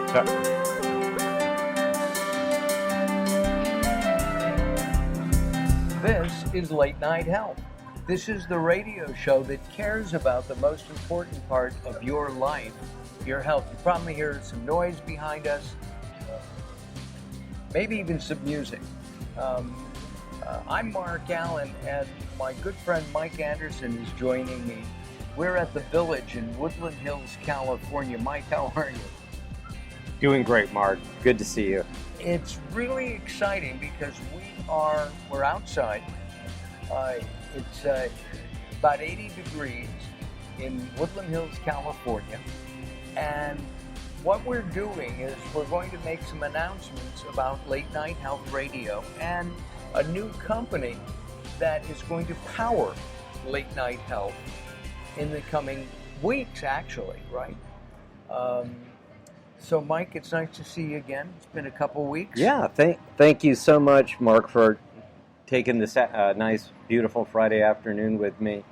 So, this is Late Night Health. This is the radio show that cares about the most important part of your life, your health. You probably hear some noise behind us, maybe even some music. I'm Mark Alyn, and my good friend Mike Anderson is joining me. We're at the Village in Woodland Hills, California. Mike, how are you? doing great, Mark. Good to see you. It's really exciting because we're outside. It's about 80 degrees in Woodland Hills, California. And what we're doing is we're going to make some announcements about Late Night Health Radio and a new company that is going to power Late Night Health in the coming weeks, actually, right? So, Mike, it's nice to see you again. It's been a couple weeks. Yeah, thank you so much, Mark, for taking this nice, beautiful Friday afternoon with me.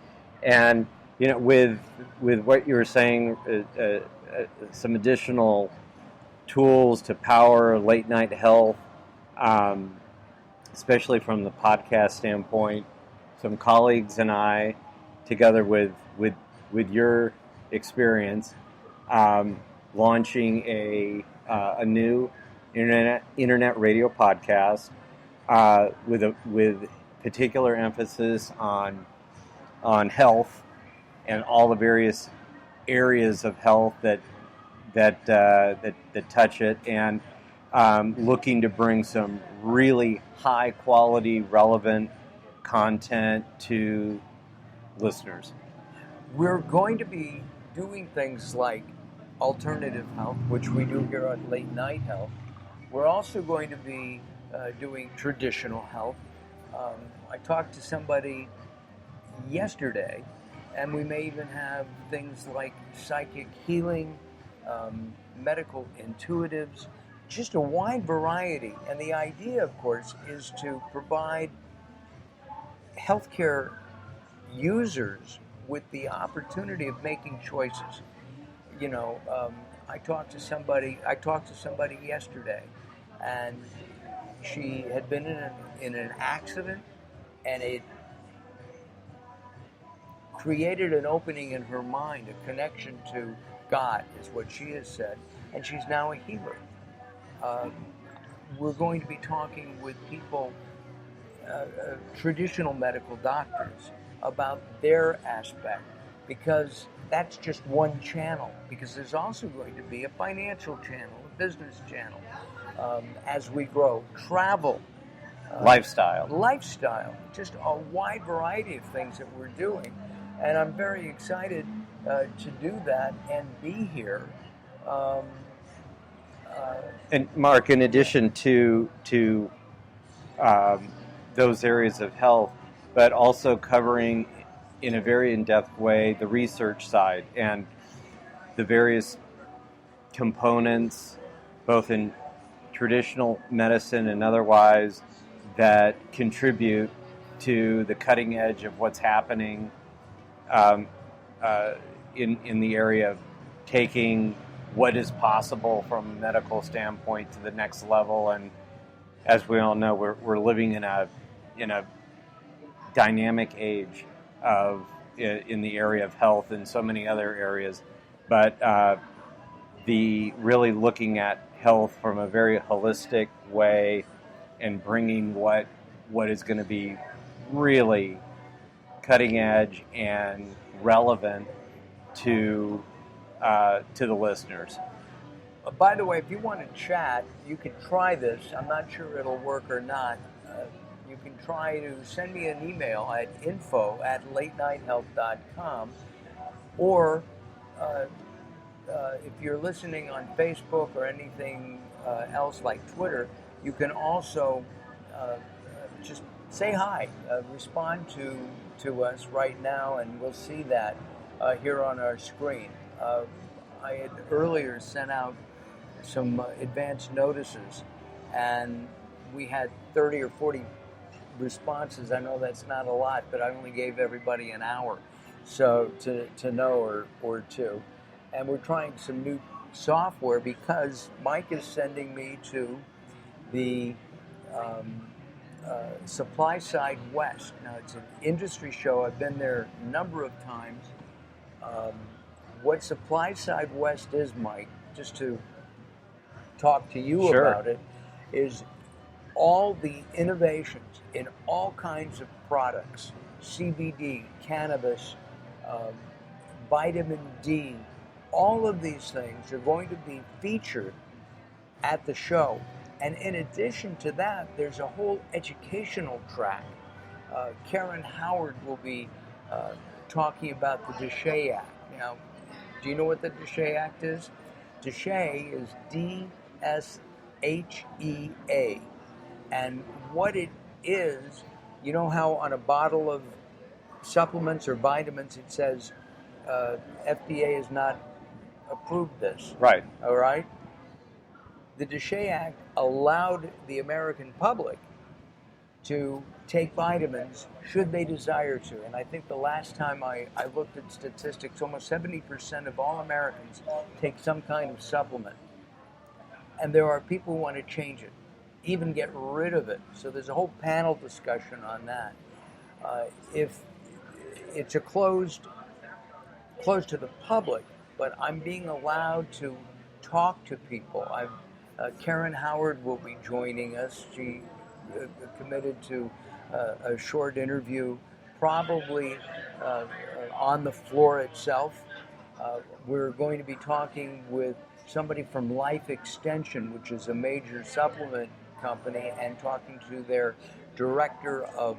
And, you know, with what you were saying, some additional tools to power late night health, especially from the podcast standpoint. Some colleagues and I, together with your experience, launching a new internet radio podcast with particular emphasis on health and all the various areas of health that touch it, and looking to bring some really high quality, relevant content to listeners. We're going to be doing things like alternative health, which we do here on Late Night Health. We're also going to be doing traditional health. I talked to somebody yesterday, and we may even have things like psychic healing, medical intuitives, just a wide variety. And the idea, of course, is to provide healthcare users with the opportunity of making choices. You know, I talked to somebody yesterday, and she had been in an accident, and it created an opening in her mind, a connection to God, is what she has said, and she's now a healer. We're going to be talking with people, traditional medical doctors, about their aspect, because that's just one channel, because there's also going to be a financial channel, a business channel, as we grow, travel, lifestyle, just a wide variety of things that we're doing. And I'm very excited to do that and be here. And Mark, in addition to those areas of health, but also covering in a very in-depth way the research side and the various components, both in traditional medicine and otherwise, that contribute to the cutting edge of what's happening in the area of taking what is possible from a medical standpoint to the next level. And as we all know, we're living in a dynamic age in the area of health and so many other areas, but the really looking at health from a very holistic way and bringing what is going to be really cutting edge and relevant to the listeners. By the way, if you want to chat, you can try this. I'm not sure it'll work or not. You can try to send me an email at info@latenighthealth.com, or if you're listening on Facebook or anything else like Twitter, you can also just say hi, respond to us right now, and we'll see that here on our screen. I had earlier sent out some advance notices, and we had 30 or 40 responses. I know that's not a lot, but I only gave everybody an hour so to know or two. And we're trying some new software because Mike is sending me to the Supply Side West. Now, it's an industry show. I've been there a number of times. Um, what Supply Side West is, Mike, just to talk to you Sure. about it, is all the innovations in all kinds of products, CBD, cannabis, um, vitamin D, all of these things are going to be featured at the show. And in addition to that, there's a whole educational track. Karen Howard will be talking about the DSHEA Act. Now, do you know what the DSHEA Act is? DSHEA is DSHEA. And what it is, you know how on a bottle of supplements or vitamins it says FDA has not approved this. Right. All right? The DSHEA Act allowed the American public to take vitamins should they desire to. And I think the last time I looked at statistics, almost 70% of all Americans take some kind of supplement. And there are people who want to change it, even get rid of it. So there's a whole panel discussion on that. If it's a closed to the public, but I'm being allowed to talk to people. Karen Howard will be joining us. She committed to a short interview, probably on the floor itself. We're going to be talking with somebody from Life Extension, which is a major supplement company, and talking to their director of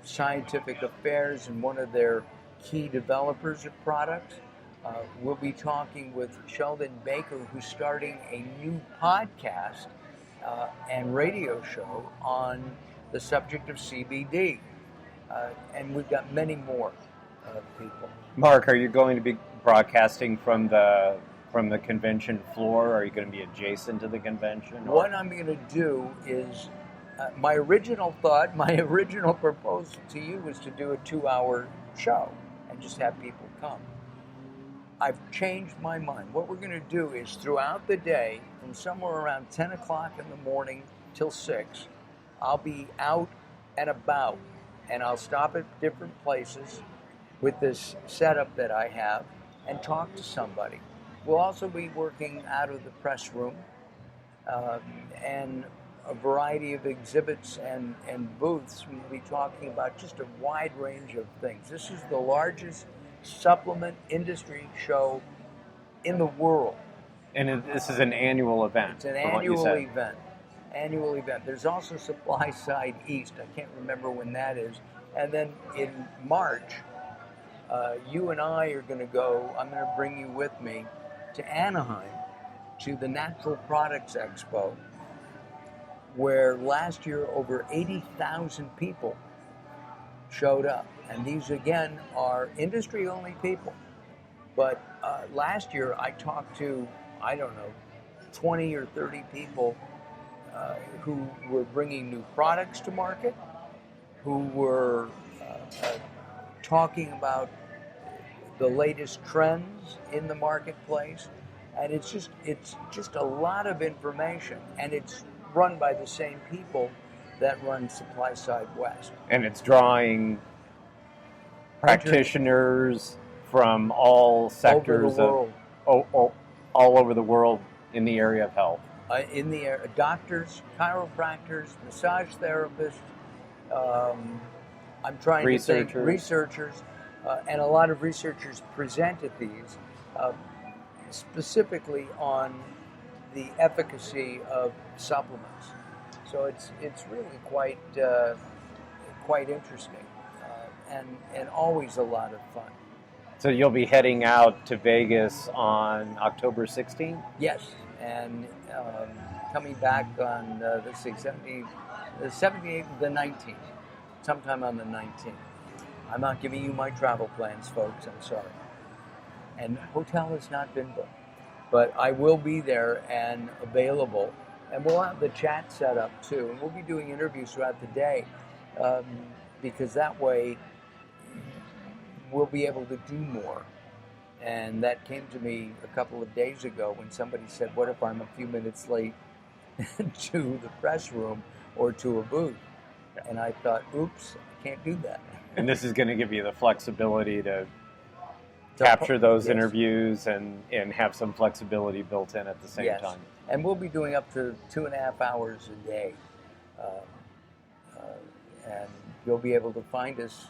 scientific affairs and one of their key developers of products. We'll be talking with Sheldon Baker, who's starting a new podcast and radio show on the subject of CBD. And we've got many more people. Mark, are you going to be broadcasting from the convention floor? Are you going to be adjacent to the convention? Or? What I'm going to do is, my original proposal to you was to do a 2-hour show and just have people come. I've changed my mind. What we're going to do is throughout the day, from somewhere around 10 o'clock in the morning till 6, I'll be out and about, and I'll stop at different places with this setup that I have and talk to somebody. We'll also be working out of the press room and a variety of exhibits and booths. We'll be talking about just a wide range of things. This is the largest supplement industry show in the world. And this is an annual event. It's an annual event. Annual event. There's also Supply Side East. I can't remember when that is. And then in March, you and I are going to go. I'm going to bring you with me to Anaheim to the Natural Products Expo, where last year over 80,000 people showed up. And these, again, are industry-only people. But last year, I talked to, 20 or 30 people who were bringing new products to market, who were talking about the latest trends in the marketplace. And it's just a lot of information. And it's run by the same people that run Supply Side West. And it's drawing practitioners from all sectors all over the world in the area of health. Doctors, chiropractors, massage therapists, I'm trying to think researchers, and a lot of researchers present at these specifically on the efficacy of supplements. So it's really quite interesting. And always a lot of fun. So you'll be heading out to Vegas on October 16th? Yes, and coming back on the 17th, the 19th, sometime on the 19th. I'm not giving you my travel plans, folks, I'm sorry. And hotel has not been booked. But I will be there and available. And we'll have the chat set up too. And we'll be doing interviews throughout the day because that way we'll be able to do more And that came to me a couple of days ago when somebody said, what if I'm a few minutes late to the press room or to a booth? Yeah. And I thought, oops, I can't do that. And this is going to give you the flexibility to capture those Yes. interviews and have some flexibility built in at the same Yes. time. And we'll be doing up to 2.5 hours a day. And you'll be able to find us,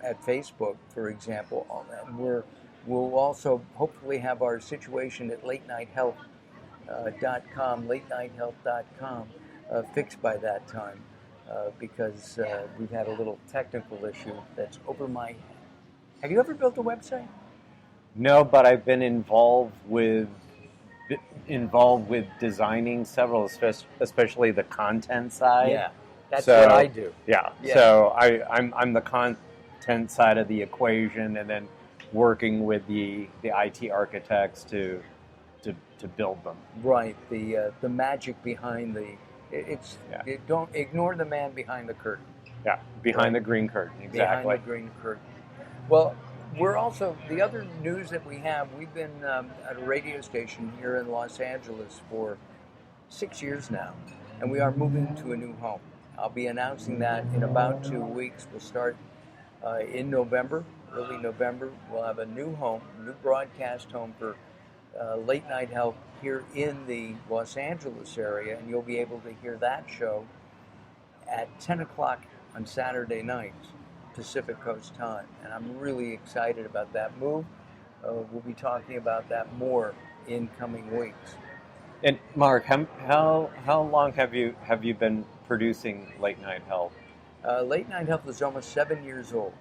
at Facebook, for example. And we'll also hopefully have our situation at latenightshealth.com, latenightshealth.com, fixed by that time. Because we've had a little technical issue that's over my head. Have you ever built a website? No, but I've been involved with designing several, especially the content side. Yeah, that's So, what I do. Yeah. Yeah. So I'm the content side of the equation, and then working with the IT architects to build them. Right. The magic behind don't ignore the man behind the curtain. Yeah, behind the green curtain, exactly. Behind the green curtain. Well, we're also, the other news that we have, we've been at a radio station here in Los Angeles for 6 years now, and we are moving to a new home. I'll be announcing that in about 2 weeks. We'll start in November, early November. We'll have a new home, new broadcast home for Late Night Health here in the Los Angeles area, and you'll be able to hear that show at 10 o'clock on Saturday nights, Pacific Coast time. And I'm really excited about that move. We'll be talking about that more in coming weeks. And Mark, how long have you been producing Late Night Health? Late Night Health is almost 7 years old.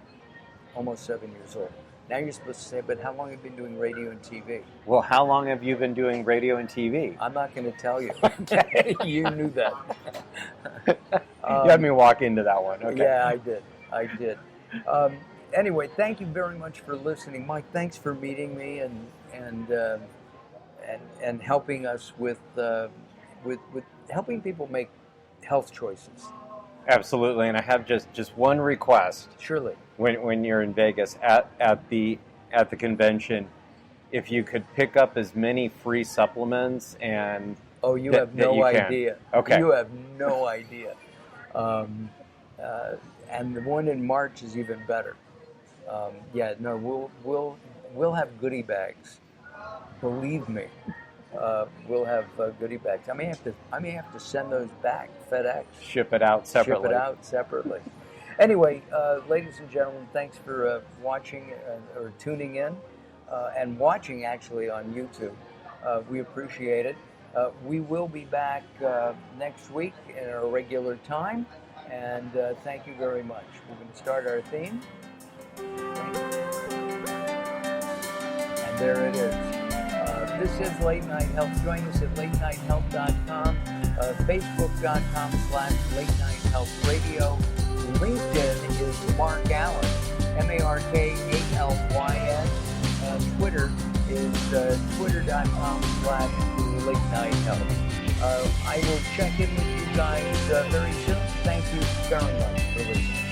Almost 7 years old. Now you're supposed to say, but how long have you been doing radio and TV? Well, how long have you been doing radio and TV? I'm not going to tell you. Okay. You knew that. You had me walk into that one. Okay. Yeah, I did. Anyway, thank you very much for listening, Mike. Thanks for meeting me and helping us with helping people make health choices. Absolutely, and I have just one request. Surely. When you're in Vegas at the convention, if you could pick up as many free supplements and you have no idea. Okay. You have no idea. And the one in March is even better. We'll have goodie bags. Believe me, we'll have goodie bags. I may have to send those back, FedEx. Ship it out separately. Anyway, ladies and gentlemen, thanks for watching or tuning in and watching actually on YouTube. We appreciate it. We will be back next week in our regular time, and thank you very much. We're going to start our theme. And there it is. This is Late Night Health. Join us at latenightshealth.com, facebook.com/Late Night Health Radio. LinkedIn is Mark Alyn, MarkAlyn. Twitter is twitter.com/Late Night Health. I will check in with you guys very soon. Thank you very much for listening.